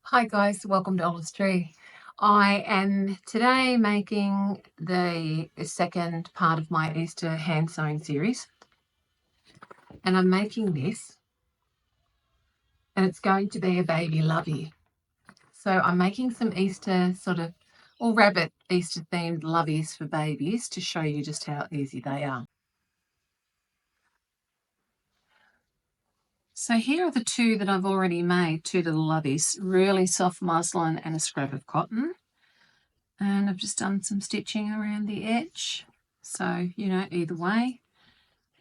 Hi guys, welcome to Olive's Tree. I am today making the second part of my Easter hand sewing series, and I'm making this, and it's going to be a baby lovey. So I'm making some Easter or rabbit Easter themed loveys for babies to show you just how easy they are. So here are the two that I've already made, two little loveys, really soft muslin and a scrap of cotton. And I've just done some stitching around the edge, so either way.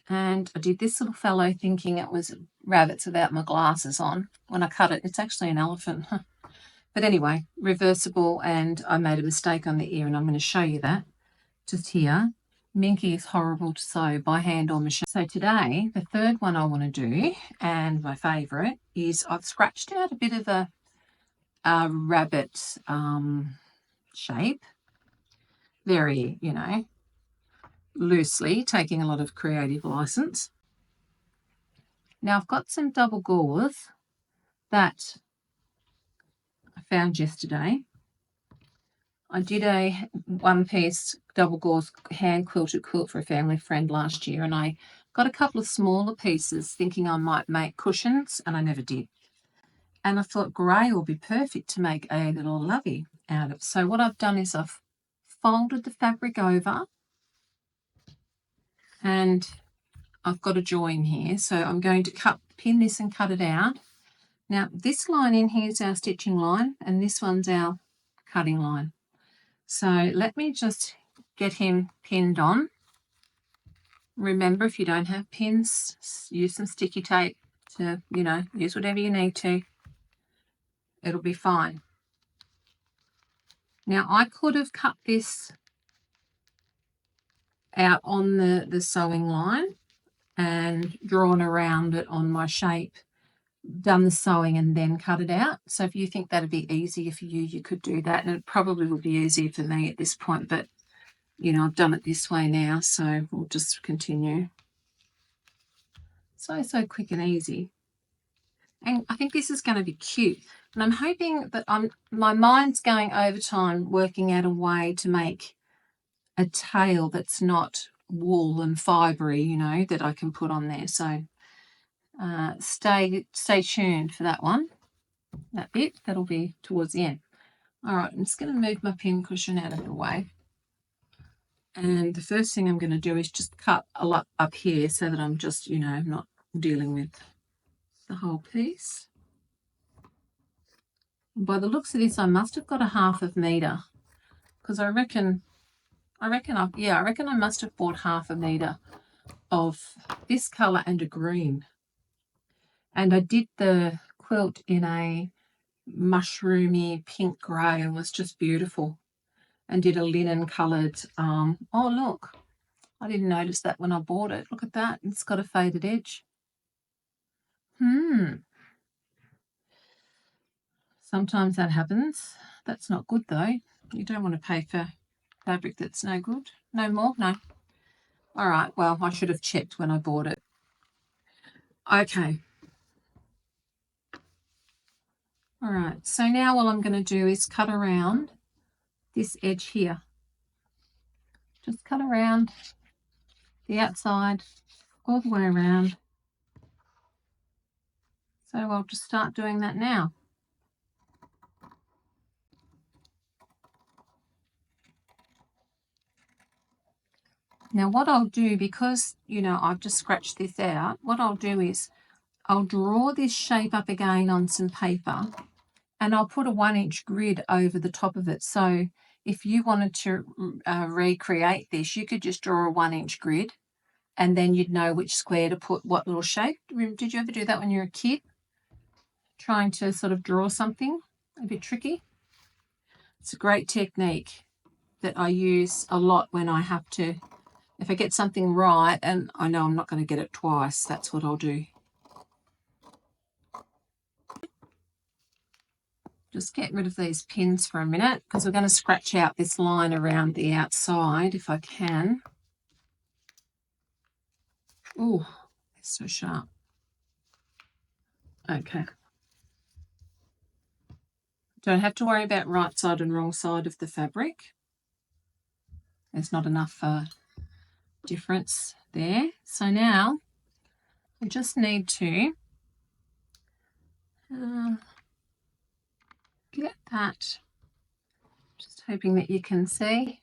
And I did this little fellow thinking it was rabbits without my glasses on. When I cut it, it's actually an elephant. But anyway, reversible, and I made a mistake on the ear, and I'm going to show you that just here. Minky is horrible to sew by hand or machine. So today, the third one I want to do, and my favourite, is I've scratched out a bit of a rabbit shape. Very, loosely, taking a lot of creative license. Now I've got some double gauze that I found yesterday. I did a one-piece double gauze hand quilted quilt for a family friend last year, and I got a couple of smaller pieces thinking I might make cushions, and I never did. And I thought grey will be perfect to make a little lovey out of. So what I've done is I've folded the fabric over, and I've got a join here. So I'm going to pin this and cut it out. Now this line in here is our stitching line, and this one's our cutting line. So let me just get him pinned on. Remember, if you don't have pins, use some sticky tape to, use whatever you need to. It'll be fine. Now I could have cut this out on the sewing line and drawn around it on my shape, done the sewing and then cut it out. So if you think that'd be easier for you, you could do that, and it probably would be easier for me at this point, but I've done it this way now, so we'll just continue. So quick and easy, and I think this is going to be cute, and I'm hoping that my mind's going overtime working out a way to make a tail that's not wool and fibery, that I can put on there. So stay tuned for that one. That bit, that'll be towards the end. All right, I'm just going to move my pin cushion out of the way. And the first thing I'm going to do is just cut a lot up here so that I'm just, not dealing with the whole piece. And by the looks of this, I must have got a 1/2 metre, because I reckon I must have bought 1/2 metre of this colour and a green. And I did the quilt in a mushroomy pink grey, and was just beautiful. And did a linen coloured, oh look, I didn't notice that when I bought it. Look at that, it's got a faded edge. Sometimes that happens. That's not good though. You don't want to pay for fabric that's no good. No more? No. All right, well, I should have checked when I bought it. Okay. All right, so now all I'm going to do is cut around this edge here. Just cut around the outside all the way around. So I'll just start doing that now. Now what I'll do, because, I've just scratched this out, what I'll do is I'll draw this shape up again on some paper, and I'll put a 1-inch grid over the top of it. So if you wanted to recreate this, you could just draw a 1-inch grid, and then you'd know which square to put what little shape. Did you ever do that when you were a kid? Trying to sort of draw something a bit tricky? It's a great technique that I use a lot when I have to, if I get something right and I know I'm not going to get it twice, that's what I'll do. Just get rid of these pins for a minute, because we're going to scratch out this line around the outside if I can. Oh, it's so sharp. Okay. Don't have to worry about right side and wrong side of the fabric. There's not enough difference there. So now I just need to get that. Just hoping that you can see.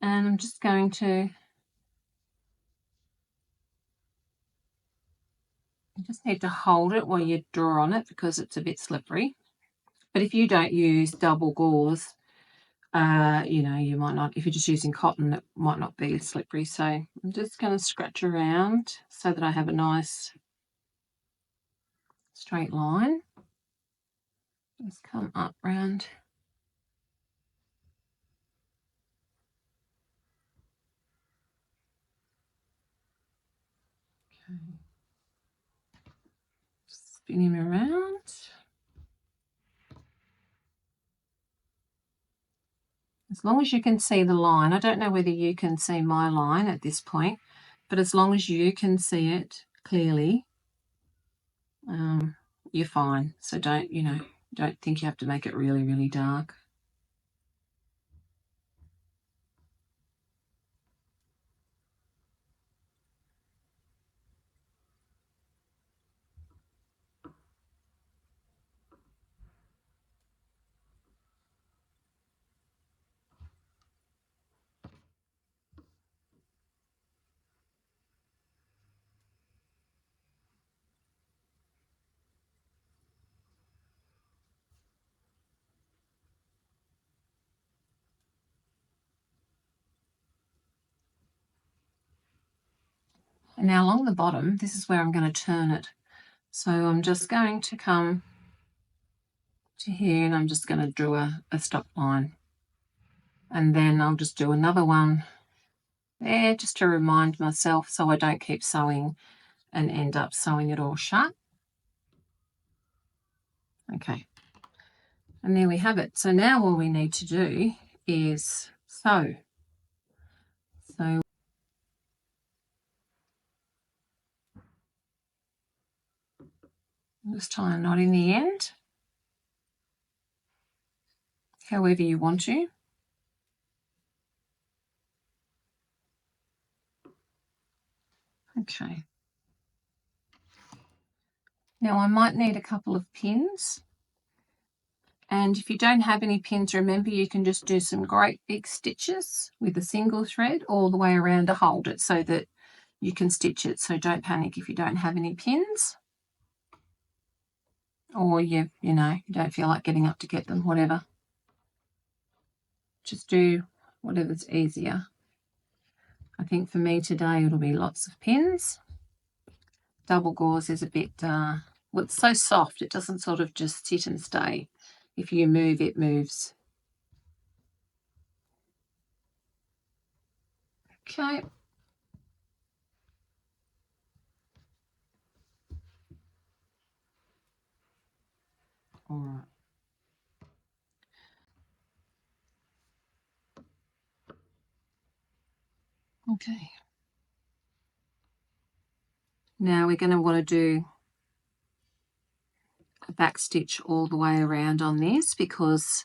And I'm just going to, you just need to hold it while you draw on it because it's a bit slippery. But if you don't use double gauze, you know, you might not, if you're just using cotton, it might not be as slippery. So I'm just going to scratch around so that I have a nice straight line. Just come up round. Okay. Spin him around. As long as you can see the line, I don't know whether you can see my line at this point, but as long as you can see it clearly, you're fine. So don't, you know, don't think you have to make it really, really dark. And now along the bottom, this is where I'm going to turn it. So I'm just going to come to here and I'm just going to draw a stop line. And then I'll just do another one there just to remind myself so I don't keep sewing and end up sewing it all shut. Okay. And there we have it. So now all we need to do is sew. So just tie a knot in the end, however you want to. Okay. Now I might need a couple of pins. And if you don't have any pins, remember you can just do some great big stitches with a single thread all the way around to hold it so that you can stitch it. So don't panic if you don't have any pins. Or you know, you don't feel like getting up to get them, whatever. Just do whatever's easier. I think for me today it'll be lots of pins. Double gauze is a bit, well, it's so soft, it doesn't sort of just sit and stay. If you move, it moves. Okay. All right. Okay. Now we're going to want to do a back stitch all the way around on this because,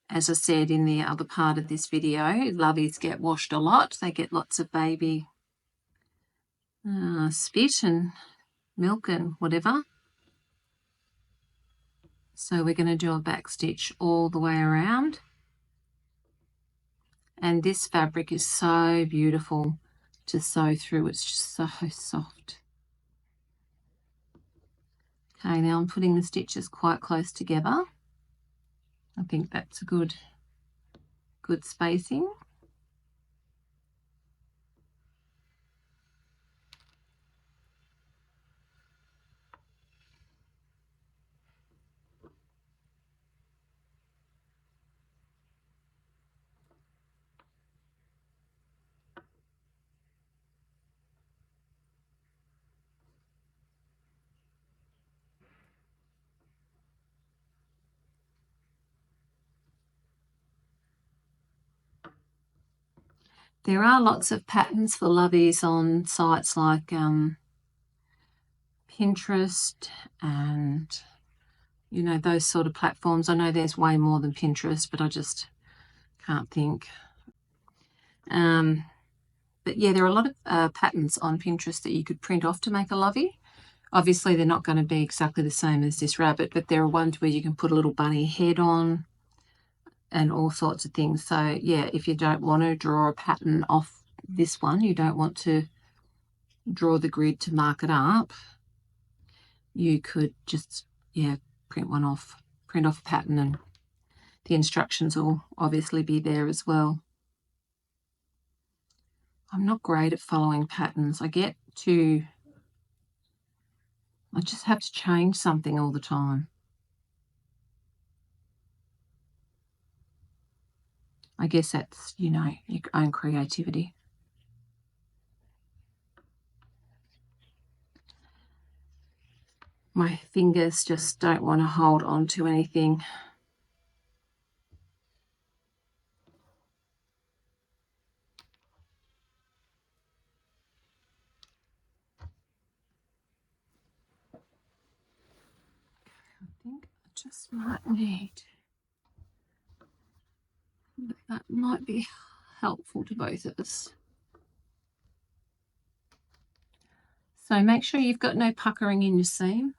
as I said in the other part of this video, loveys get washed a lot. They get lots of baby spit and milk and whatever. So we're going to do a back stitch all the way around. And this fabric is so beautiful to sew through. It's just so soft. Okay, now I'm putting the stitches quite close together. I think that's a good spacing. There are lots of patterns for loveys on sites like Pinterest and, you know, those sort of platforms. I know there's way more than Pinterest, but I just can't think. But yeah, there are a lot of patterns on Pinterest that you could print off to make a lovey. Obviously, they're not going to be exactly the same as this rabbit, but there are ones where you can put a little bunny head on and all sorts of things. So yeah, if you don't want to draw a pattern off this one, you don't want to draw the grid to mark it up, you could just, yeah, print off a pattern, and the instructions will obviously be there as well. I'm not great at following patterns. I just have to change something all the time. I guess that's, you know, your own creativity. My fingers just don't want to hold on to anything. I think I just might need, that might be helpful to both of us. So make sure you've got no puckering in your seam.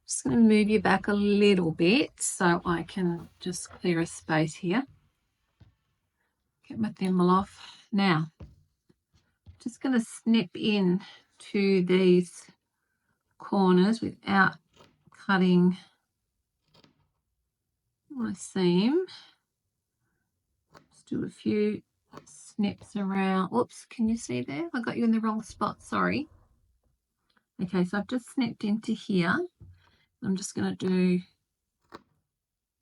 Just going to move you back a little bit so I can just clear a space here. Get my thimble off. Now, just going to snip in to these corners without cutting my seam. Just do a few snips around. Whoops, can you see there? I got you in the wrong spot, sorry. Okay, so I've just snipped into here. I'm just going to do,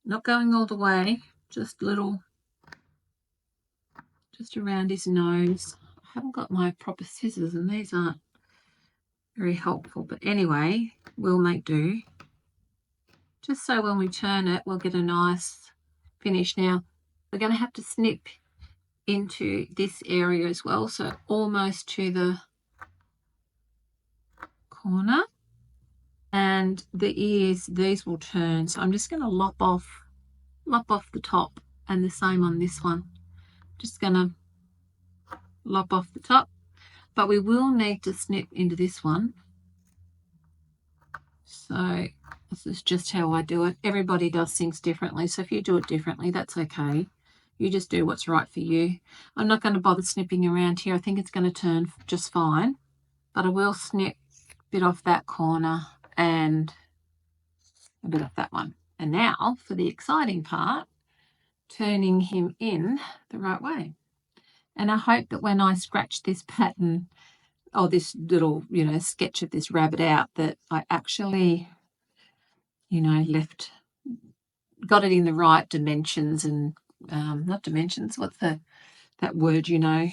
not going all the way, just little, just around his nose. I haven't got my proper scissors and these aren't very helpful, but anyway, we'll make do. Just so when we turn it, we'll get a nice finish. Now, we're going to have to snip into this area as well, so almost to the corner. And the ears, these will turn, so I'm just going to lop off the top, and the same on this one. Just going to lop off the top, but we will need to snip into this one. So this is just how I do it. Everybody does things differently, so if you do it differently, that's okay. You just do what's right for you. I'm not going to bother snipping around here. I think it's going to turn just fine, but I will snip a bit off that corner and a bit off that one. And now for the exciting part, turning him in the right way. And I hope that when I scratch this pattern, or this little, you know, sketch of this rabbit out, that I actually, you know, got it in the right dimensions and not dimensions, what's that word, you know,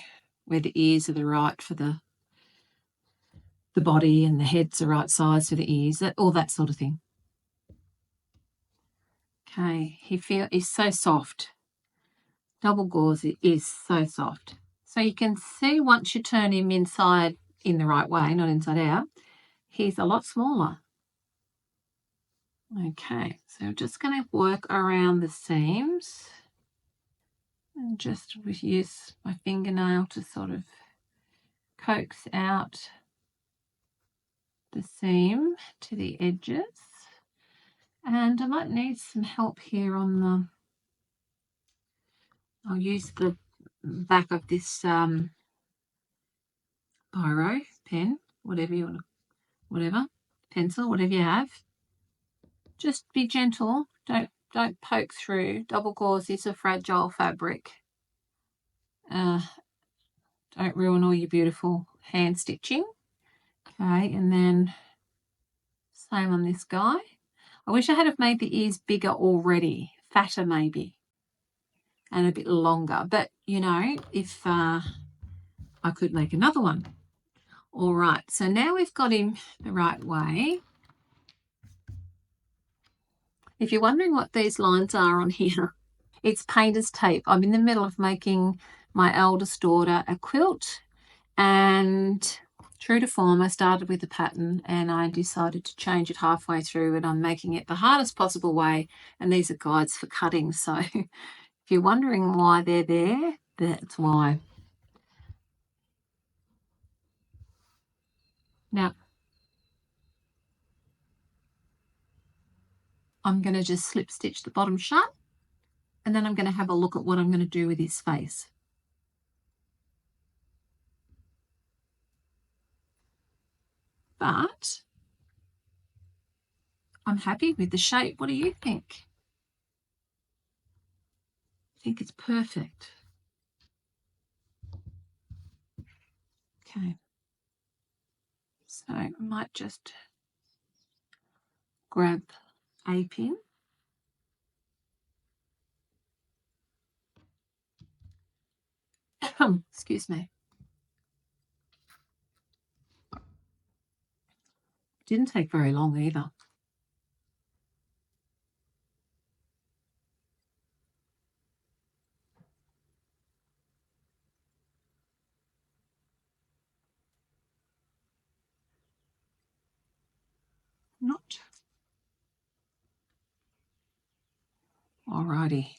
where the ears are the right for the the body and the head's the right size for the ears, all that sort of thing. Okay, he's so soft. Double gauze is so soft. So you can see once you turn him inside in the right way, not inside out, he's a lot smaller. Okay, so I'm just going to work around the seams and just use my fingernail to sort of coax out the seam to the edges. And I might need some help here on the, I'll use the back of this biro pen, whatever you want to, whatever, pencil, whatever you have. Just be gentle, don't poke through. Double gauze is a fragile fabric. Don't ruin all your beautiful hand stitching. Okay, and then same on this guy. I wish I had have made the ears bigger already, fatter maybe, and a bit longer. But, you know, if I could make another one. All right, so now we've got him the right way. If you're wondering what these lines are on here, it's painter's tape. I'm in the middle of making my eldest daughter a quilt, and true to form, I started with the pattern and I decided to change it halfway through, and I'm making it the hardest possible way, and these are guides for cutting. So if you're wondering why they're there, that's why. Now, I'm going to just slip stitch the bottom shut, and then I'm going to have a look at what I'm going to do with his face. But I'm happy with the shape. What do you think? I think it's perfect. Okay. So I might just grab a pin. Excuse me. Didn't take very long either. Not. Alrighty.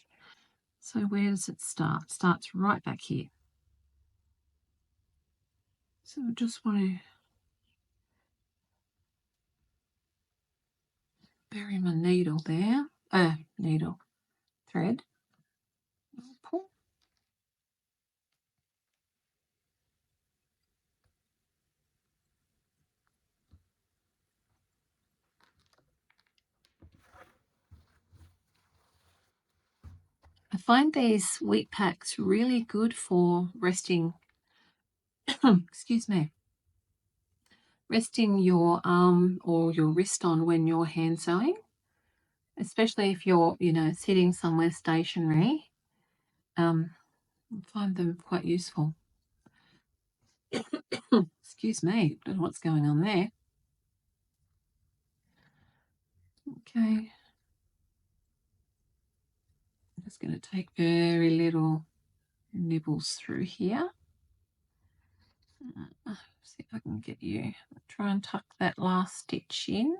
So where does it start? It starts right back here. So I just want to bury my needle there. Needle thread. Pull. I find these wheat packs really good for resting, excuse me, resting your arm or your wrist on when you're hand sewing, especially if you're, you know, sitting somewhere stationary. I find them quite useful. Excuse me, don't know what's going on there. Okay. I'm just going to take very little nibbles through here. See if I can get you. Try and tuck that last stitch in,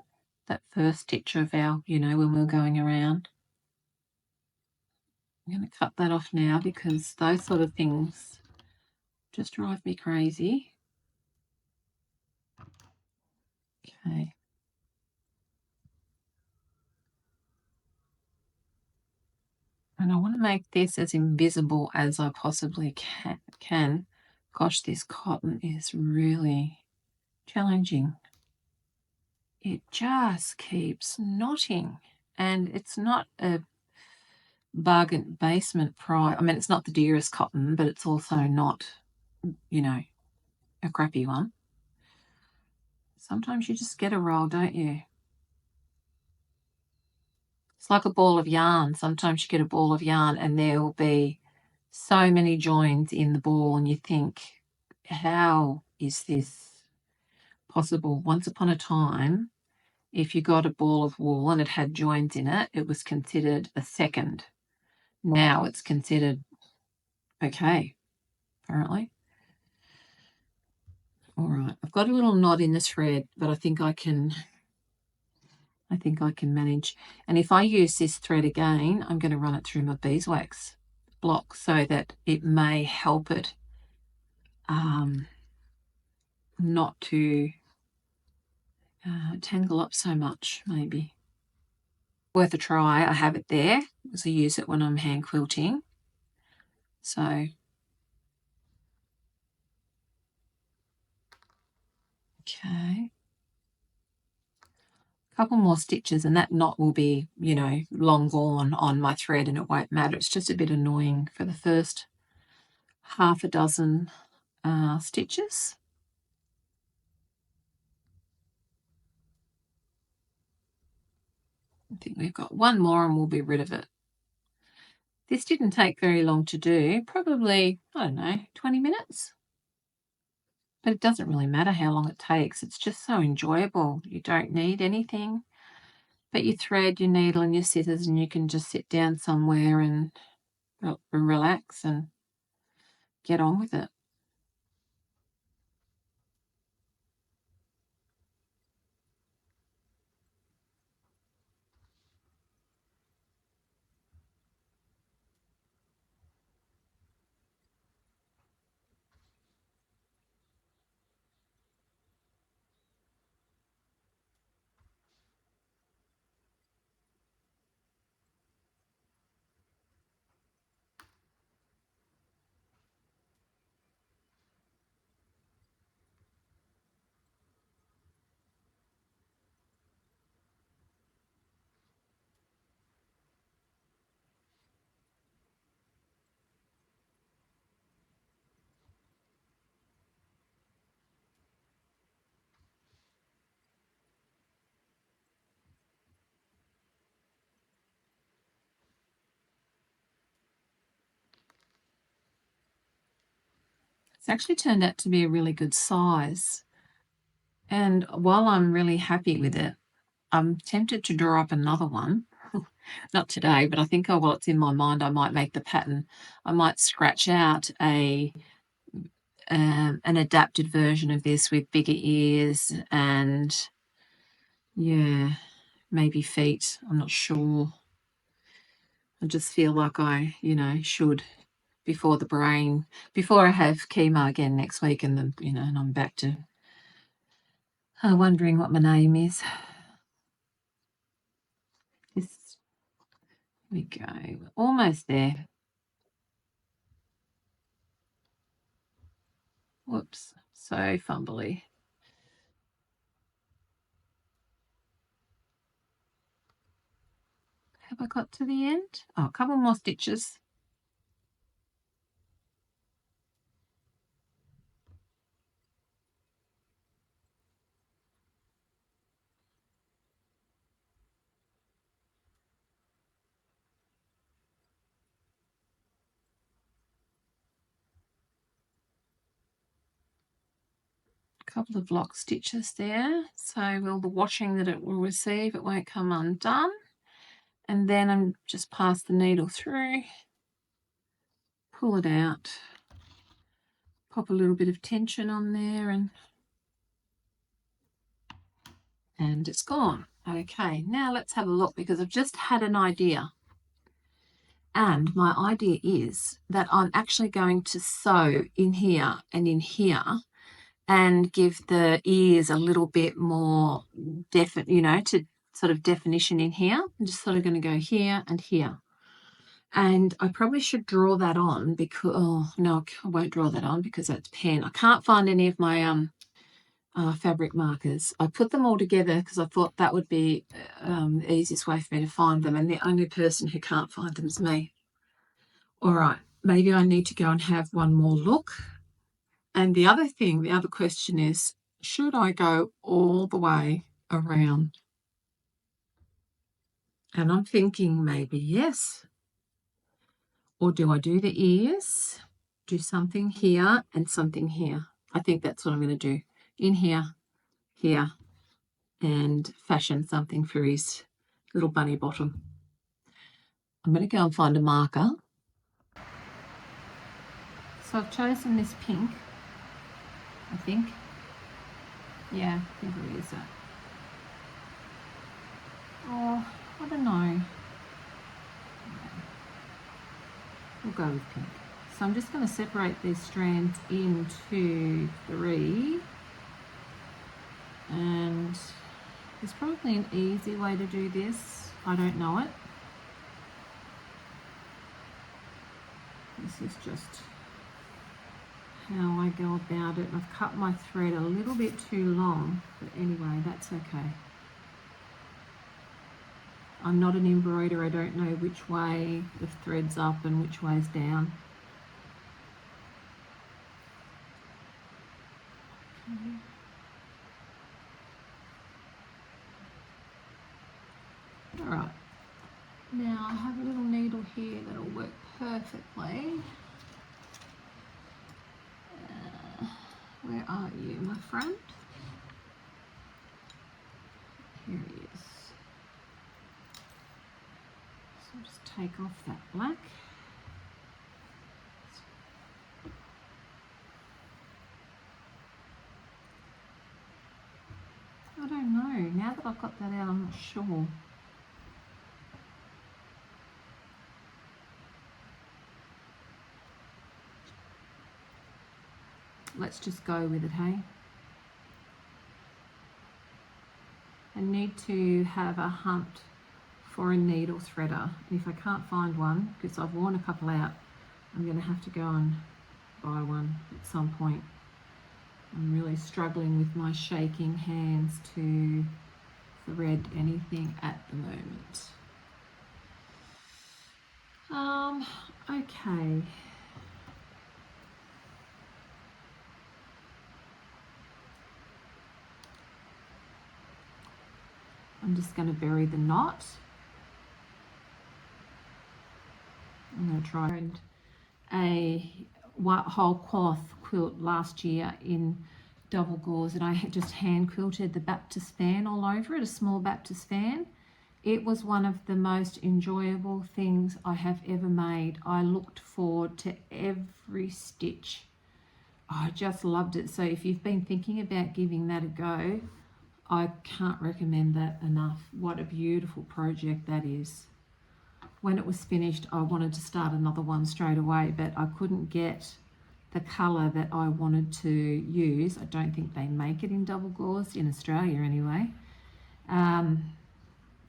that first stitch of our, you know, when we're going around. I'm going to cut that off now because those sort of things just drive me crazy. Okay. And I want to make this as invisible as I possibly can. Gosh, this cotton is really challenging. It just keeps knotting, and it's not a bargain basement price. I mean, it's not the dearest cotton, but it's also not, you know, a crappy one. Sometimes you just get a roll, don't you? It's like a ball of yarn. Sometimes you get a ball of yarn and there will be so many joins in the ball, and you think, how is this possible. Once upon a time, if you got a ball of wool and it had joins in it, it was considered a second. Now it's considered okay, apparently. All right, I've got a little knot in the thread, but I think I can manage. And if I use this thread again, I'm going to run it through my beeswax block so that it may help it not to tangle up so much, maybe. Worth a try. I have it there because I use it when I'm hand quilting. So, okay. A couple more stitches and that knot will be, you know, long gone on my thread and it won't matter. It's just a bit annoying for the first half a dozen stitches. I think we've got one more and we'll be rid of it. This didn't take very long to do, probably, I don't know, 20 minutes. But it doesn't really matter how long it takes. It's just so enjoyable. You don't need anything but your thread, your needle and your scissors, and you can just sit down somewhere and relax and get on with it. It's actually turned out to be a really good size. And while I'm really happy with it, I'm tempted to draw up another one. Not today, but I think while it's in my mind, I might make the pattern. I might scratch out an adapted version of this with bigger ears and, yeah, maybe feet. I'm not sure. I just feel like I, should before I have chemo again next week and and I'm back to wondering what my name is. Here we go. We're almost there. Whoops, so fumbly. Have I got to the end? Oh, a couple more stitches. Couple of lock stitches there, so all the washing that it will receive, it won't come undone. And then I'm just pass the needle through, pull it out, pop a little bit of tension on there, and it's gone. Okay, now let's have a look because I've just had an idea. And my idea is that I'm actually going to sew in here and in here and give the ears a little bit more to sort of definition in here. I'm just sort of going to go here and here. And I probably should draw that on because, oh, no, I won't draw that on because that's pen. I can't find any of my fabric markers. I put them all together because I thought that would be the easiest way for me to find them. And the only person who can't find them is me. All right, maybe I need to go and have one more look. And the other question is, should I go all the way around? And I'm thinking maybe yes. Or do I do the ears, do something here and something here? I think that's what I'm going to do. In here here and fashion something for his little bunny bottom. I'm going to go and find a marker. So I've chosen this pink, I think. Yeah, I think it is that. Oh, I don't know. We'll go with pink. So I'm just going to separate these strands into 3. And there's probably an easy way to do this. I don't know it. This is just how I go about it. I've cut my thread a little bit too long, but anyway, that's okay. I'm not an embroiderer. I don't know which way the thread's up and which way's down. Okay. All right. Now I have a little needle here that'll work perfectly. Where are you, my friend? Here he is. So I'll just take off that black. I don't know. Now that I've got that out, I'm not sure. Let's just go with it, hey? I need to have a hunt for a needle threader. And if I can't find one, because I've worn a couple out, I'm going to have to go and buy one at some point. I'm really struggling with my shaking hands to thread anything at the moment. Okay. I'm just going to bury the knot. I'm going to try a white whole cloth quilt last year in double gauze, and I just hand quilted the Baptist fan all over it, a small Baptist fan. It was one of the most enjoyable things I have ever made. I looked forward to every stitch. I just loved it. So if you've been thinking about giving that a go, I can't recommend that enough. What a beautiful project that is. When it was finished, I wanted to start another one straight away, but I couldn't get the colour that I wanted to use. I don't think they make it in double gauze in Australia anyway.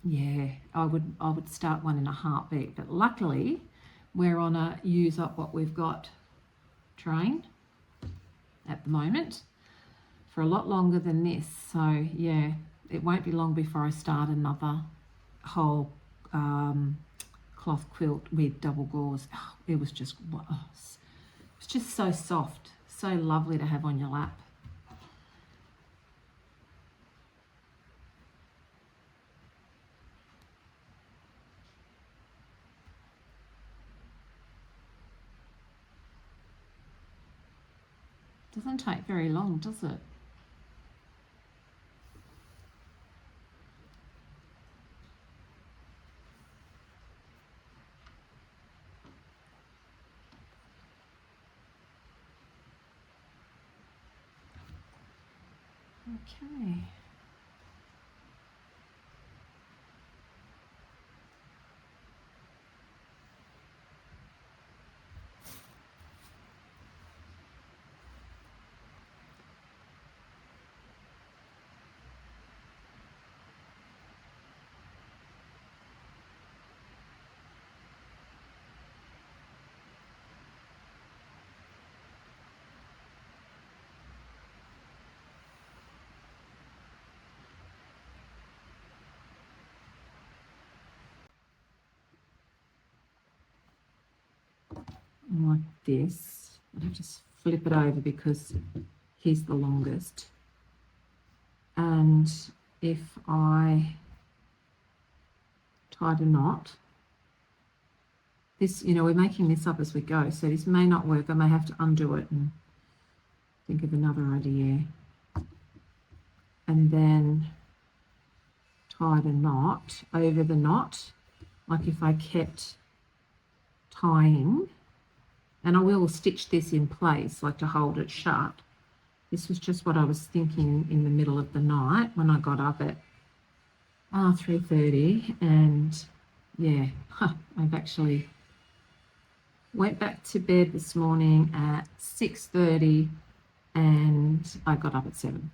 Yeah, I would start one in a heartbeat, but luckily we're on a use up what we've got train at the moment for a lot longer than this. So yeah, it won't be long before I start another whole cloth quilt with double gauze. Oh, it was just so soft, so lovely to have on your lap. Doesn't take very long, does it? Okay. Like this. I'll just flip it over because he's the longest. And if I tied a knot, this, we're making this up as we go, so this may not work. I may have to undo it and think of another idea. and then tied a knot over the knot, like if I kept tying, and I will stitch this in place, like to hold it shut. This was just what I was thinking in the middle of the night when I got up at 3:30, and yeah, I've actually went back to bed this morning at 6:30 and I got up at 7.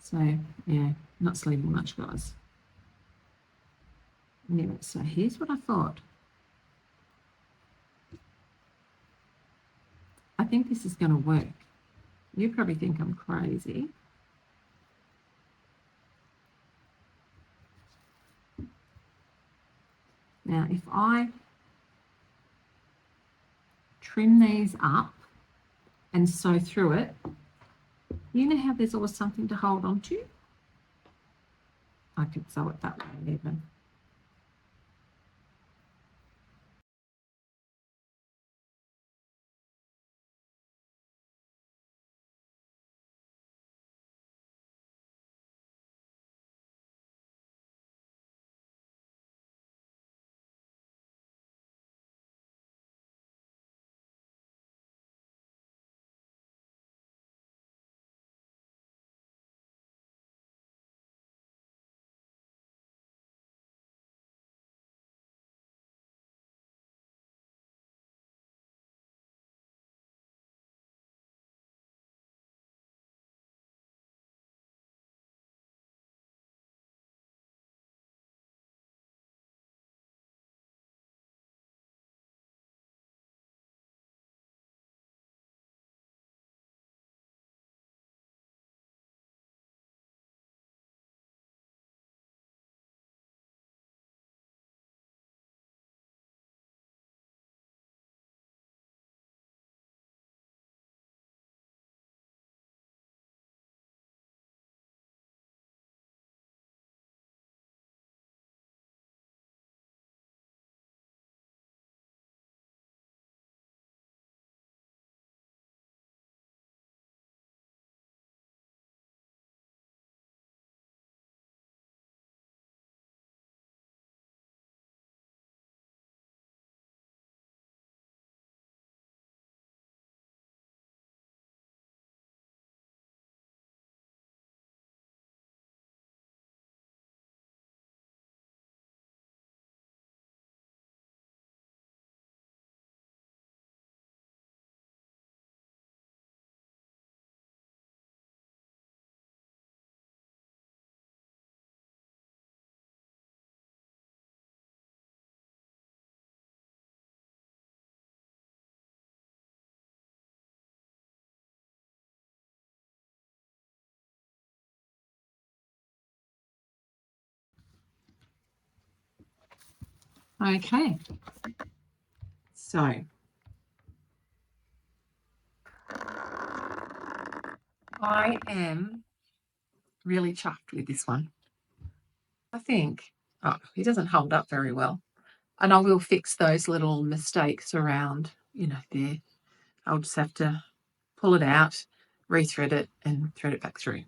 So yeah, not sleeping much, guys. Anyway, so here's what I thought. I think this is going to work. You probably think I'm crazy. Now, if I trim these up and sew through it, you know how there's always something to hold on to? I could sew it that way even. Okay, so I am really chuffed with this one. I think, he doesn't hold up very well. And I will fix those little mistakes around, there. I'll just have to pull it out, rethread it, and thread it back through.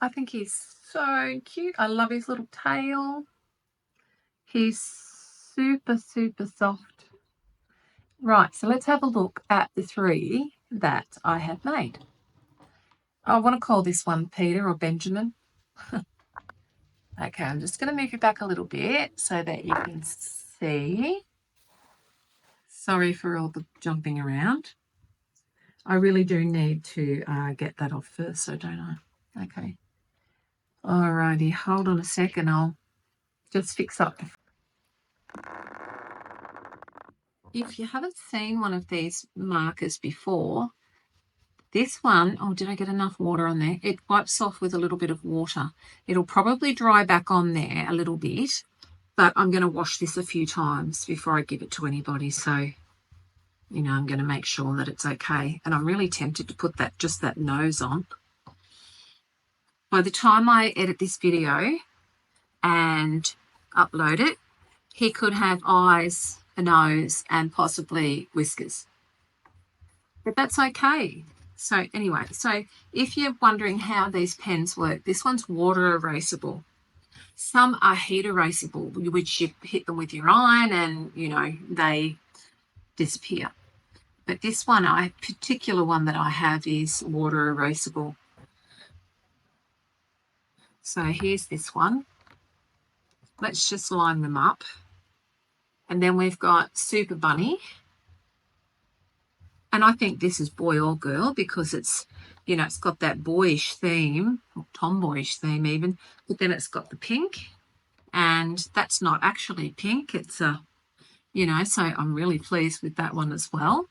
I think he's so cute. I love his little tail. He's super, super soft. Right, so let's have a look at the 3 that I have made. I want to call this one Peter or Benjamin. Okay, I'm just going to move you back a little bit so that you can see. Sorry for all the jumping around. I really do need to get that off first, so don't I? Okay. Alrighty, hold on a second. I'll just fix up. If you haven't seen one of these markers before, this one, did I get enough water on there? It wipes off with a little bit of water. It'll probably dry back on there a little bit, but I'm going to wash this a few times before I give it to anybody. So, I'm going to make sure that it's okay. And I'm really tempted to put just that nose on. By the time I edit this video and upload it, he could have eyes, a nose, and possibly whiskers. But that's okay. So anyway, so if you're wondering how these pens work, this one's water erasable. Some are heat erasable, which you hit them with your iron and, you know, they disappear. But this one, particular one that I have is water erasable. So here's this one. Let's just line them up. And then we've got Super Bunny. And I think this is boy or girl because it's, you know, it's got that boyish theme, or tomboyish theme even, but then it's got the pink. And that's not actually pink. It's a, you know, so I'm really pleased with that one as well.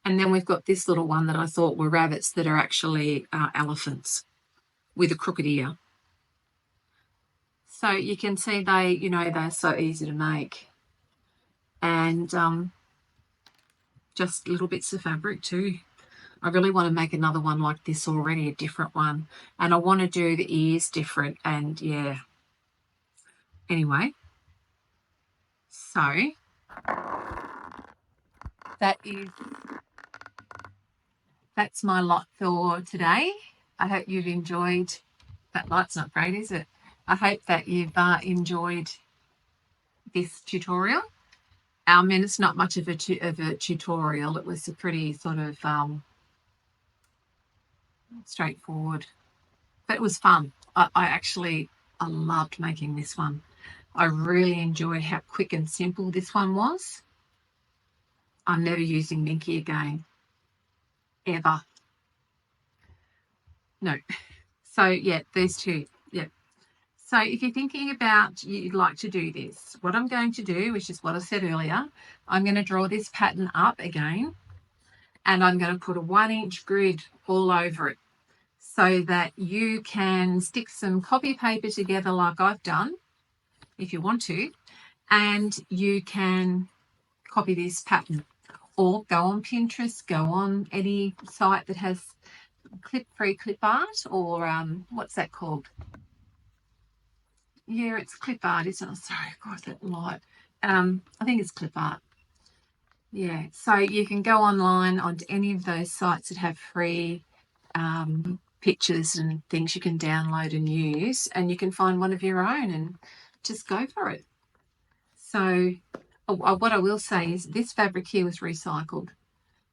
And then we've got this little one that I thought were rabbits that are actually elephants with a crooked ear. So you can see they, you know, they're so easy to make. And just little bits of fabric too. I really want to make another one like this already, a different one. And I want to do the ears different. And yeah. Anyway. So that's my lot for today. I hope you've enjoyed. That light's not great, is it? I hope that you've enjoyed this tutorial. I mean, it's not much of a tutorial. It was a pretty sort of straightforward, but it was fun. I loved making this one. I really enjoyed how quick and simple this one was. I'm never using Minky again, ever. No. So yeah, these two. Yeah. So if you're thinking about you'd like to do this, what I'm going to do, which is what I said earlier, I'm going to draw this pattern up again, and I'm going to put a 1-inch grid all over it so that you can stick some copy paper together like I've done, if you want to, and you can copy this pattern or go on Pinterest, go on any site that has free clip art, or what's that called? Yeah, it's clip art, isn't it? Sorry, God, that light. I think it's clip art. Yeah, so you can go online onto any of those sites that have free pictures and things you can download and use, and you can find one of your own and just go for it. So what I will say is this fabric here was recycled.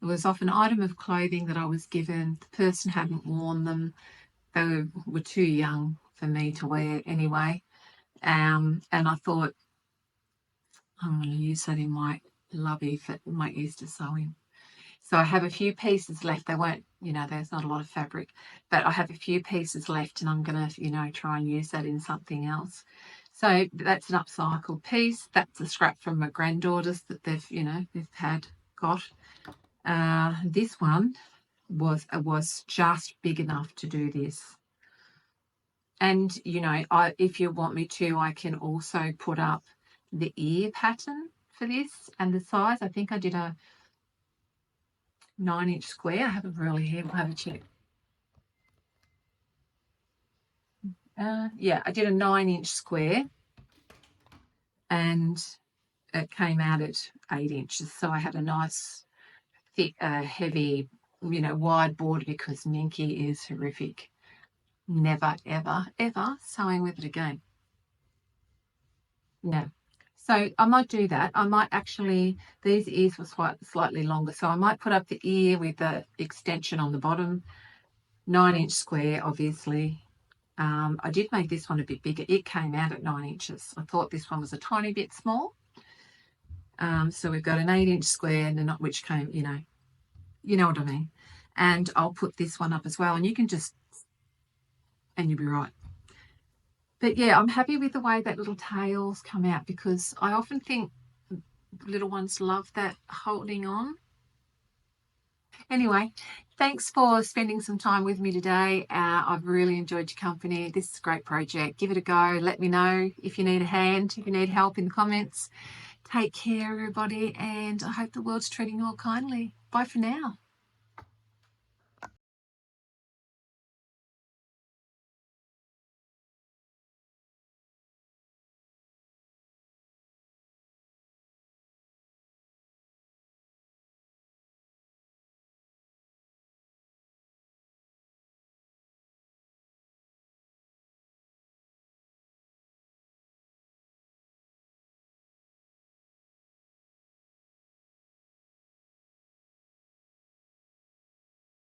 It was off an item of clothing that I was given. The person hadn't worn them. They were too young for me to wear anyway. And I thought, I'm going to use that in my lovey for my Easter sewing. So I have a few pieces left. They won't, you know, there's not a lot of fabric, but I have a few pieces left and I'm going to, you know, try and use that in something else. So that's an upcycled piece. That's a scrap from my granddaughters that they've, you know, got. This one was just big enough to do this. And, you know, if you want me to, I can also put up the ear pattern for this and the size. I think I did a 9-inch square. I haven't really here. We'll have a check. Yeah, I did a 9-inch square and it came out at 8 inches. So I had a nice, thick, heavy, you know, wide border because Minky is horrific. Never, ever, ever sewing with it again. No. So I might do that. I might actually, these ears were slightly longer, so I might put up the ear with the extension on the bottom, 9-inch square, obviously. I did make this one a bit bigger. It came out at 9 inches. I thought this one was a tiny bit small. So we've got an 8-inch square, and which came, you know what I mean. And I'll put this one up as well, and you can just, and you'll be right. But yeah, I'm happy with the way that little tails come out because I often think little ones love that holding on. Anyway, thanks for spending some time with me today. I've really enjoyed your company. This is a great project. Give it a go. Let me know if you need a hand, if you need help in the comments. Take care, everybody, and I hope the world's treating you all kindly. Bye for now.